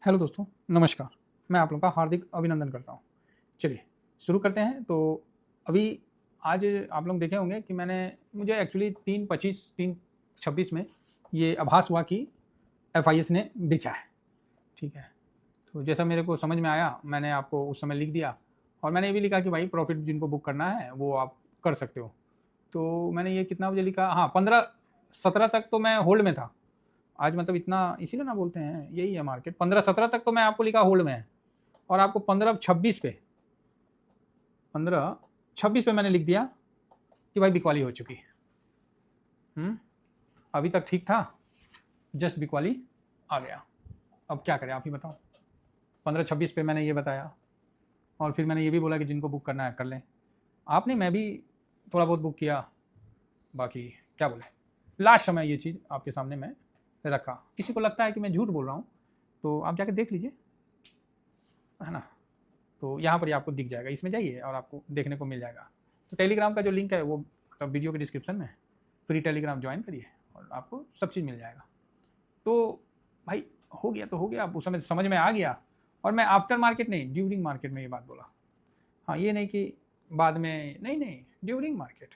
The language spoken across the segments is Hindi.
हेलो दोस्तों, नमस्कार। मैं आप लोगों का हार्दिक अभिनंदन करता हूँ। चलिए, शुरू करते हैं। तो अभी आज आप लोग देखे होंगे कि मुझे एक्चुअली 3/25 3/26 में ये आभास हुआ कि एफआईएस ने बेचा है, ठीक है। तो जैसा मेरे को समझ में आया, मैंने आपको उस समय लिख दिया और मैंने ये भी लिखा कि भाई प्रॉफ़िट जिनको बुक करना है, वो आप कर सकते हो। तो मैंने ये कितना बजे लिखा? हाँ, 15-17 तक तो मैं होल्ड में था। आज मतलब इतना इसीलिए ना बोलते हैं, यही है मार्केट। 15-17 तक तो मैं आपको लिखा होल्ड में है और आपको 15-26 पे मैंने लिख दिया कि भाई बिकवाली हो चुकी। अभी तक ठीक था, जस्ट बिकवाली आ गया। अब क्या करें, आप ही बताओ। 15-26 पे मैंने ये बताया और फिर मैंने ये भी बोला कि जिनको बुक करना है कर लें। आपने, मैं भी थोड़ा बहुत बुक किया, बाकी क्या बोले, लास्ट समय ये चीज़ आपके सामने मैं रखा। किसी को लगता है कि मैं झूठ बोल रहा हूँ तो आप जाके देख लीजिए, है ना। तो यहाँ पर ही आपको दिख जाएगा, इसमें जाइए और आपको देखने को मिल जाएगा। तो टेलीग्राम का जो लिंक है वो मतलब वीडियो के डिस्क्रिप्शन में है। फ्री टेलीग्राम ज्वाइन करिए और आपको सब चीज़ मिल जाएगा। तो भाई हो गया तो हो गया, अब उस समय समझ में आ गया। और मैं आफ्टर मार्केट नहीं, ड्यूरिंग मार्केट में ये बात बोला। हाँ, ये नहीं कि बाद में, नहीं, ड्यूरिंग मार्केट।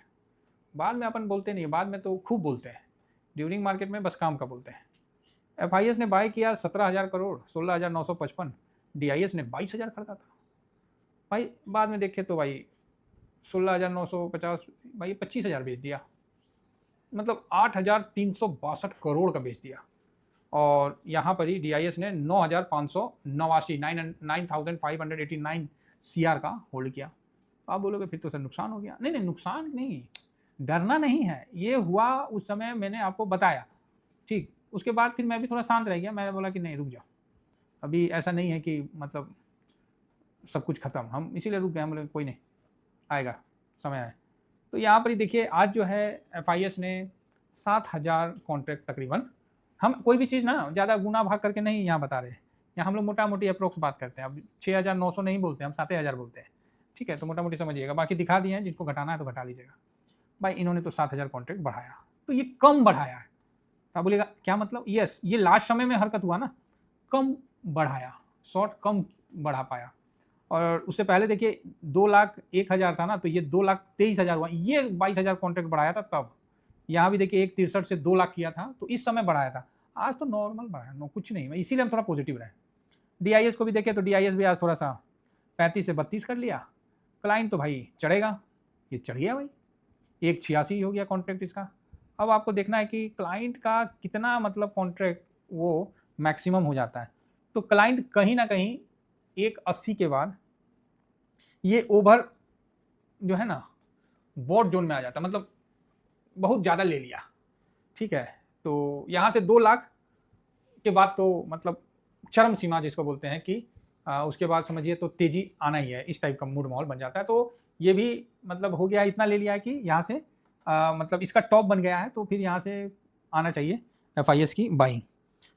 बाद में अपन बोलते नहीं, बाद में तो खूब बोलते हैं। ड्यूरिंग मार्केट में बस काम का बोलते हैं। एफआईएस ने बाय किया 17,000 करोड़, 16,955। डीआईएस ने 22,000 खरीदा था भाई। बाद में देखे तो भाई 16,950, भाई 25,000 बेच दिया, मतलब 8,362 करोड़ का बेच दिया। और यहाँ पर ही डीआईएस ने 9,589 9,589 सीआर का होल्ड किया। आप बोलोगे फिर तो सर नुकसान हो गया। नहीं, नुकसान नहीं, डरना नहीं है। ये हुआ उस समय मैंने आपको बताया, ठीक। उसके बाद फिर मैं भी थोड़ा शांत रह गया। मैंने बोला कि नहीं, रुक जाओ, अभी ऐसा नहीं है कि मतलब सब कुछ खत्म। हम इसीलिए रुक गए, हम बोले कोई नहीं, आएगा, समय आए। तो यहाँ पर ही देखिए, आज जो है एफआईएस ने 7,000 कॉन्ट्रैक्ट तकरीबन। हम कोई भी चीज़ ना ज़्यादा गुना भाग करके नहीं यहाँ बता रहे हैं, यहाँ हम लोग मोटा मोटी अप्रोक्स बात करते हैं। अब 6,900 नहीं बोलते, हम 7,000 बोलते हैं, ठीक है। तो मोटा मोटी समझिएगा, बाकी दिखा दिए हैं, जिनको घटाना है तो घटा लीजिएगा। भाई इन्होंने तो 7,000 कॉन्ट्रैक्ट बढ़ाया, तो ये कम बढ़ाया है। तो आप बोलिएगा क्या मतलब? यस, ये लास्ट समय में हरकत हुआ ना, कम बढ़ाया, शॉर्ट कम बढ़ा पाया। और उससे पहले देखिए 2,01,000 था ना, तो ये 2,23,000 हुआ। ये 22,000 कॉन्ट्रैक्ट बढ़ाया था तब। यहाँ भी देखिए 1,63 से 2 लाख किया था, तो इस समय बढ़ाया था। आज तो नॉर्मल बढ़ाया, नो कुछ नहीं, इसीलिए हम थोड़ा पॉजिटिव रहे। डीआईएस को भी देखे तो डीआईएस भी आज थोड़ा सा 35 से 32 कर लिया। क्लाइंट तो भाई चढ़ेगा, ये चढ़ गया भाई, 1,86 हो गया कॉन्ट्रैक्ट इसका। अब आपको देखना है कि क्लाइंट का कितना मतलब कॉन्ट्रैक्ट वो मैक्सिमम हो जाता है। तो क्लाइंट कहीं ना कहीं 1,80 के बाद ये ओवर जो है ना, बॉट जोन में आ जाता है, मतलब बहुत ज़्यादा ले लिया, ठीक है। तो यहाँ से 2 लाख के बाद तो मतलब चरम सीमा जिसको बोलते हैं कि उसके बाद समझिए तो तेजी आना ही है, इस टाइप का मूड माहौल बन जाता है। तो ये भी मतलब हो गया, इतना ले लिया है कि यहाँ से मतलब इसका टॉप बन गया है, तो फिर यहाँ से आना चाहिए एफआईएस की बाइंग।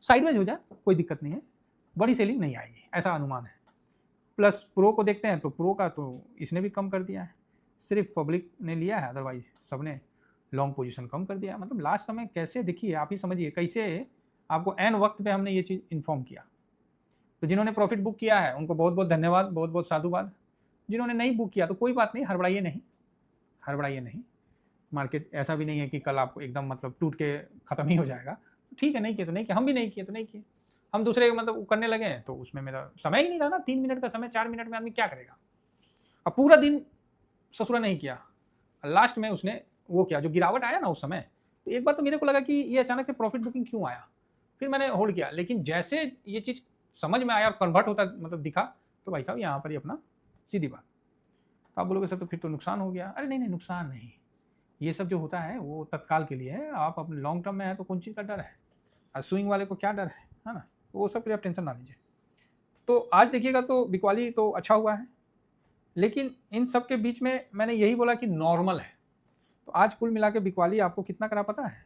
साइडवेज हो जाए कोई दिक्कत नहीं है, बड़ी सेलिंग नहीं आएगी, ऐसा अनुमान है। प्लस प्रो को देखते हैं तो प्रो का तो इसने भी कम कर दिया है, सिर्फ पब्लिक ने लिया है, अदरवाइज सबने लॉन्ग पोजीशन कम कर दिया है। मतलब लास्ट समय कैसे, देखिए आप ही समझिए कैसे आपको एन वक्त पे हमने ये चीज़ इन्फॉर्म किया। तो जिन्होंने प्रॉफिट बुक किया है उनको बहुत बहुत धन्यवाद, बहुत बहुत साधुवाद। जिन्होंने नहीं बुक किया तो कोई बात नहीं, हड़बड़ाइए नहीं, हड़बड़ाइए नहीं। मार्केट ऐसा भी नहीं है कि कल आपको एकदम मतलब टूट के ख़त्म ही हो जाएगा। ठीक है, नहीं किया तो नहीं किया, हम भी नहीं किए तो नहीं किए। हम दूसरे मतलब करने लगे हैं तो उसमें मेरा समय ही नहीं रहा ना। 3 मिनट का समय, 4 मिनट में आदमी क्या करेगा? अब पूरा दिन ससुरा नहीं किया, लास्ट में उसने वो किया, जो गिरावट आया ना उस समय। तो एक बार तो मेरे को लगा कि ये अचानक से प्रॉफिट बुकिंग क्यों आया, फिर मैंने होल्ड किया। लेकिन जैसे ये चीज़ समझ में आया और कन्वर्ट होता मतलब दिखा, तो भाई साहब यहाँ पर ही अपना सीधी बात। तो आप बोलोगे सर तो फिर तो नुकसान हो गया। अरे नहीं, नुकसान नहीं, ये सब जो होता है वो तत्काल के लिए है। आप अपने लॉन्ग टर्म में है तो कौन चीज़ का डर है? और स्विंग वाले को क्या डर है ना। तो वो सब के लिए आप टेंशन ना लीजिए। तो आज देखिएगा तो बिकवाली तो अच्छा हुआ है, लेकिन इन सब के बीच में मैंने यही बोला कि नॉर्मल है। तो आज कुल मिला के बिकवाली आपको कितना करा पता है?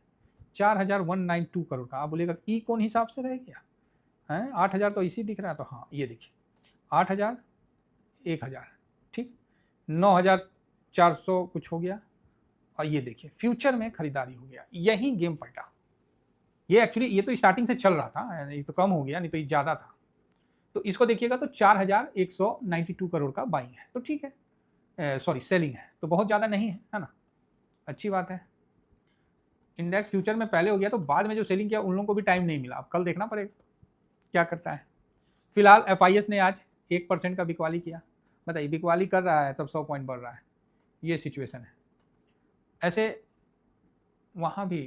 4,192 करोड़ का। आप बोलिएगा ई कौन हिसाब से रह गया है? 8,000 तो इसी दिख रहा है। तो हाँ, ये देखिए 8,000, 1,000, ठीक, 9,400 कुछ हो गया। और ये देखिए फ्यूचर में खरीदारी हो गया, यही गेम पलटा। ये एक्चुअली ये तो स्टार्टिंग से चल रहा था, ये तो कम हो गया, नहीं तो ये ज़्यादा था। तो इसको देखिएगा तो 4192 करोड़ का बाइंग है, तो ठीक है, सॉरी सेलिंग है, तो बहुत ज़्यादा नहीं है ना, अच्छी बात है। इंडेक्स फ्यूचर में पहले हो गया, तो बाद में जो सेलिंग किया उन लोगों को भी टाइम नहीं मिला, अब कल देखना पड़ेगा क्या करता है। फिलहाल FIS ने आज 1% का बिकवाली किया, बताइए बिकवाली कर रहा है तब 100 पॉइंट बढ़ रहा है, ये सिचुएशन है। ऐसे वहाँ भी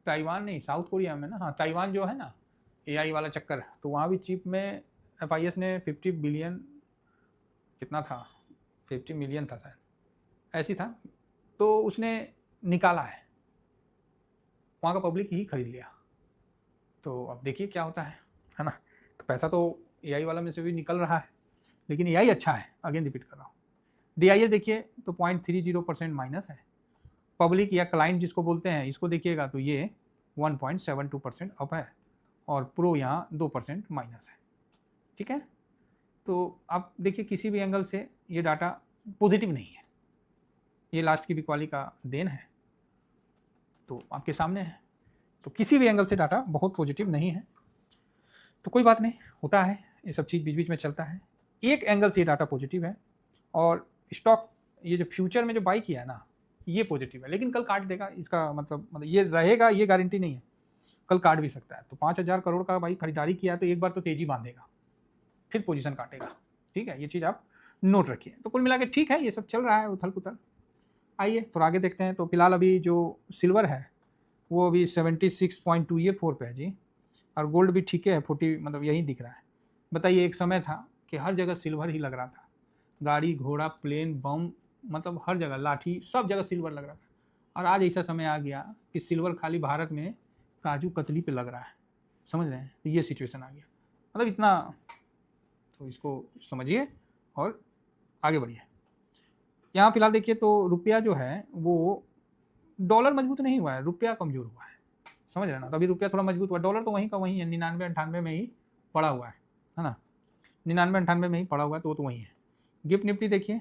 ताइवान नहीं, साउथ कोरिया में ना, हाँ ताइवान जो है ना AI वाला चक्कर, तो वहाँ भी चिप में FIS ने 50 बिलियन कितना था, 50 मिलियन था शायद, ऐसी था, तो उसने निकाला है, वहाँ का पब्लिक ही खरीद लिया। तो अब देखिए क्या होता है ना। तो पैसा तो AI वाला में से भी निकल रहा है, लेकिन AI अच्छा है, अगेन रिपीट कर रहा हूँ। DIS देखिए तो 0.30% माइनस है। पब्लिक या क्लाइंट जिसको बोलते हैं, इसको देखिएगा तो ये 1.72% अप है, और प्रो यहाँ 2% माइनस है, ठीक है। तो आप देखिए किसी भी एंगल से ये डाटा पॉजिटिव नहीं है, ये लास्ट की बिकवाली का देन है, तो आपके सामने है। तो किसी भी एंगल से डाटा बहुत पॉजिटिव नहीं है, तो कोई बात नहीं, होता है, ये सब चीज़ बीच बीच में चलता है। एक एंगल से ये डाटा पॉजिटिव है, और स्टॉक ये जो फ्यूचर में जो बाई किया है ना, ये पॉजिटिव है, लेकिन कल काट देगा, इसका मतलब ये रहेगा, ये गारंटी नहीं है, कल काट भी सकता है। तो 5000 करोड़ का भाई खरीदारी किया तो एक बार तो तेजी बांधेगा, फिर पोजीशन काटेगा, ठीक है, ये चीज़ आप नोट रखिए। तो कुल मिला के ठीक है, ये सब चल रहा है उथल पुथल। आइए थोड़ा आगे देखते हैं। तो फिलहाल अभी जो सिल्वर है वो अभी 76.284 पे है जी, और गोल्ड भी ठीक है 40, मतलब यही दिख रहा है। बताइए एक समय था कि हर जगह सिल्वर ही लग रहा था, गाड़ी घोड़ा प्लेन बम, मतलब हर जगह लाठी, सब जगह सिल्वर लग रहा था, और आज ऐसा समय आ गया कि सिल्वर खाली भारत में काजू कतली पे लग रहा है, समझ रहे हैं, तो ये सिचुएशन आ गया, मतलब इतना, तो इसको समझिए और आगे बढ़िए। यहाँ फिलहाल देखिए तो रुपया जो है वो, डॉलर मजबूत नहीं हुआ है, रुपया कमज़ोर हुआ है, समझ रहे हैं ना। तो अभी रुपया थोड़ा मजबूत हुआ, डॉलर तो वहीं का वहीं है, 99-98 में ही पड़ा हुआ है ना, 99-98 में ही पड़ा हुआ है, तो वहीं है। गिफ्ट निफ्टी देखिए,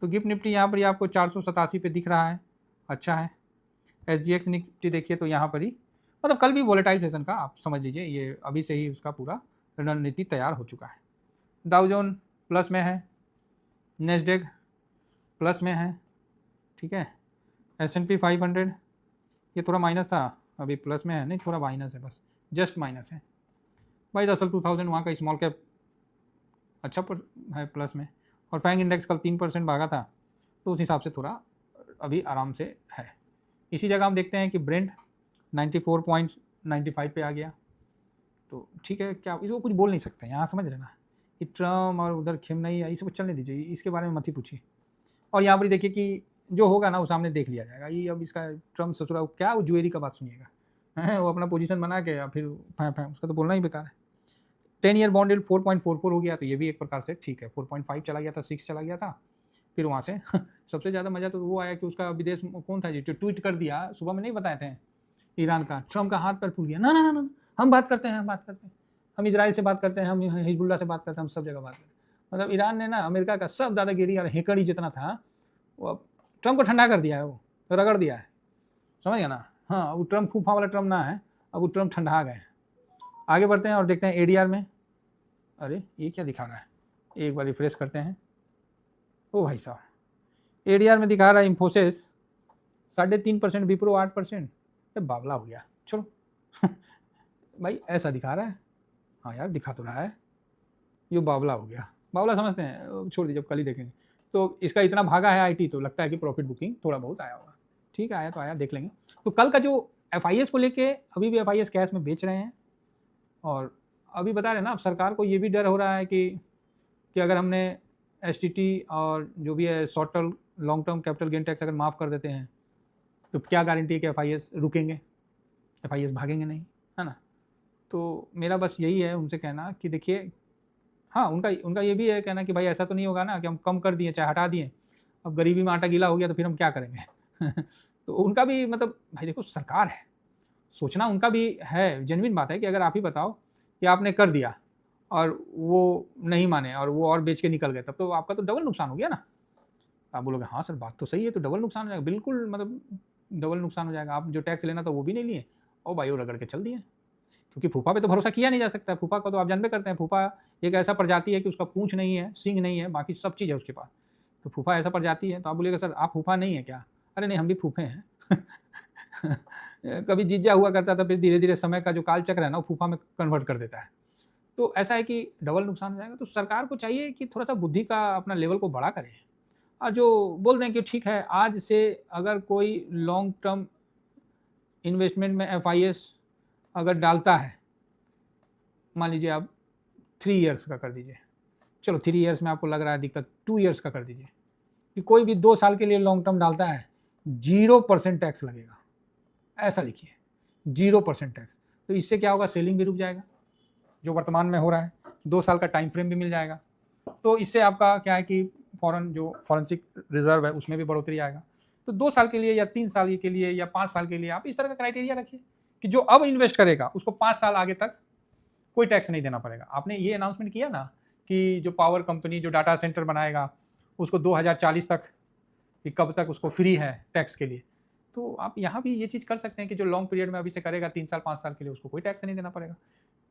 तो गिफ्ट निफ्टी यहाँ पर ही आपको 487 पे दिख रहा है, अच्छा है। SGX निफ्टी देखिए तो यहाँ पर ही, मतलब कल भी वोलेटाइल सेशन का आप समझ लीजिए, ये अभी से ही उसका पूरा रणनीति तैयार हो चुका है। डाउ जोन प्लस में है, नेस्डेक प्लस में है, ठीक है। S&P 500 ये थोड़ा माइनस था, अभी प्लस में है, नहीं थोड़ा माइनस है, बस जस्ट माइनस है भाई। दरअसल 2000 वहाँ का स्मॉल कैप अच्छा पर है प्लस में, और फैंग इंडेक्स कल 3% भागा था, तो उस हिसाब से थोड़ा अभी आराम से है। इसी जगह हम देखते हैं कि ब्रेंट 94.95 पे आ गया, तो ठीक है, क्या इसको कुछ बोल नहीं सकते यहाँ, समझ रहे ना। कि ट्रम्प और उधर खेमनई है, इसको चलने दीजिए, इसके बारे में मत ही पूछिए। और यहाँ पर देखिए कि जो होगा ना वो सामने देख लिया जाएगा। ये अब इसका ट्रम्प ससुरा क्या, वो जुएरी का बात सुनिएगा है, वो अपना पोजीशन बना के या फिर उसका तो बोलना ही बेकार है। 10 ईयर बॉन्ड यील्ड 4.44 हो गया, तो ये भी एक प्रकार से ठीक है। 4.5 चला गया था, 6 चला गया था, फिर वहाँ से सबसे ज़्यादा मज़ा तो वो आया कि उसका विदेश कौन था जी, जो ट्वीट कर दिया सुबह में, नहीं बताए थे, ईरान का। ट्रम्प का हाथ पैर फूल गया, ना ना ना, हम बात करते हैं, हम इजराइल से बात करते हैं, हम हिजबुल्ला से बात करते हैं, हम सब जगह बात करते हैं। मतलब ईरान ने ना अमेरिका का सब दादागिरी और हेकड़ी जितना था वो अब ट्रम्प को ठंडा कर दिया है, वो रगड़ दिया है, समझ गया ना। हाँ, वो ट्रम्प फूफा वाला ट्रम्प ना है, अब वो ट्रम्प ठंडा गए। आगे बढ़ते हैं और देखते हैं ADR में। अरे ये क्या दिखा रहा है, एक बार रिफ्रेश करते हैं। ओ भाई साहब, ADR में दिखा रहा है इन्फोसिस 3.5%, विप्रो 8%, बावला हो गया, चलो भाई ऐसा दिखा रहा है, हाँ यार दिखा तो रहा है, ये बावला हो गया, बावला समझते हैं, छोड़ दीजिए, कल ही देखेंगे। तो इसका इतना भागा है IT, तो लगता है कि प्रॉफिट बुकिंग थोड़ा बहुत आया होगा, ठीक है, आया तो आया, देख लेंगे। तो कल का जो FIS को लेके, अभी भी FIS कैश में बेच रहे हैं, और अभी बता रहे हैं ना, अब सरकार को ये भी डर हो रहा है कि अगर हमने STT और जो भी है short term long term capital gain tax अगर माफ़ कर देते हैं, तो क्या गारंटी है कि FIS रुकेंगे, FIS भागेंगे नहीं, है ना। तो मेरा बस यही है उनसे कहना कि देखिए, हाँ उनका ये भी है कहना कि भाई ऐसा तो नहीं होगा ना कि हम कम कर दिए चाहे हटा दिए, अब गरीबी में आटा गीला हो गया तो फिर हम क्या करेंगे तो उनका भी मतलब, भाई देखो सरकार है, सोचना उनका भी है, जेन्युइन बात है कि अगर आप ही बताओ कि आपने कर दिया और वो नहीं माने और वो और बेच के निकल गए, तब तो आपका तो डबल नुकसान हो गया ना। आप बोलोगे हाँ सर बात तो सही है, तो डबल नुकसान हो जाएगा, बिल्कुल मतलब डबल नुकसान हो जाएगा। आप जो टैक्स लेना था वो भी नहीं लिए, और भाई वो रगड़ के चल दिए, क्योंकि फूफा पे तो भरोसा किया नहीं जा सकता है। फूफा का तो आप जानते करते हैं, फूफा एक ऐसा प्रजाति है कि उसका पूँछ नहीं है, सींग नहीं है, बाकी सब चीज़ है उसके पास। तो फूफा ऐसा प्रजाति है, तो आप बोलिएगा सर आप फूफा नहीं है क्या? अरे नहीं, हम भी फूफे हैं। कभी जीजा हुआ करता था, फिर धीरे-धीरे समय का जो काल चक्र है ना, वो फूफा में कन्वर्ट कर देता है। तो ऐसा है कि डबल नुकसान हो जाएगा। तो सरकार को चाहिए कि थोड़ा-सा बुद्धि का अपना लेवल को बड़ा करें और जो बोल दें कि ठीक है, आज से अगर कोई लॉन्ग टर्म इन्वेस्टमेंट में एफआईएस अगर डालता है, मान लीजिए आप 3 ईयर्स का कर दीजिए, चलो 3 ईयर्स में आपको लग रहा है दिक्कत, 2 ईयर्स का कर दीजिए कि कोई भी 2 साल के लिए लॉन्ग टर्म डालता है, 0% टैक्स लगेगा, ऐसा लिखिए 0% टैक्स। तो इससे क्या होगा, सेलिंग भी रुक जाएगा जो वर्तमान में हो रहा है, 2 साल का टाइम फ्रेम भी मिल जाएगा। तो इससे आपका क्या है कि फॉरेन जो फॉरेंसिक रिजर्व है उसमें भी बढ़ोतरी आएगा। तो 2 साल के लिए या 3 साल के लिए या 5 साल के लिए आप इस तरह का क्राइटेरिया रखिए कि जो अब इन्वेस्ट करेगा उसको 5 साल आगे तक कोई टैक्स नहीं देना पड़ेगा। आपने ये अनाउंसमेंट किया ना कि जो पावर कंपनी जो डाटा सेंटर बनाएगा उसको 2040 तक कि कब तक उसको फ्री है टैक्स के लिए। तो आप यहाँ भी ये चीज़ कर सकते हैं कि जो लॉन्ग पीरियड में अभी से करेगा 3 साल 5 साल के लिए उसको कोई टैक्स नहीं देना पड़ेगा।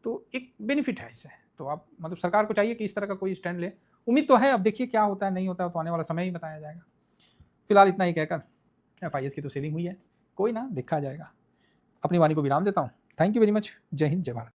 तो एक बेनिफिट है इससे। तो आप मतलब सरकार को चाहिए कि इस तरह का कोई स्टैंड ले। उम्मीद तो है, अब देखिए क्या होता है नहीं होता है तो आने वाला समय ही बताया जाएगा। फिलहाल इतना ही कहकर एफआईएस की तो सेलिंग हुई है, कोई ना देखा जाएगा। अपनी वाणी को विराम देता हूँ। Thank you very much. जय हिंद, जय भारत।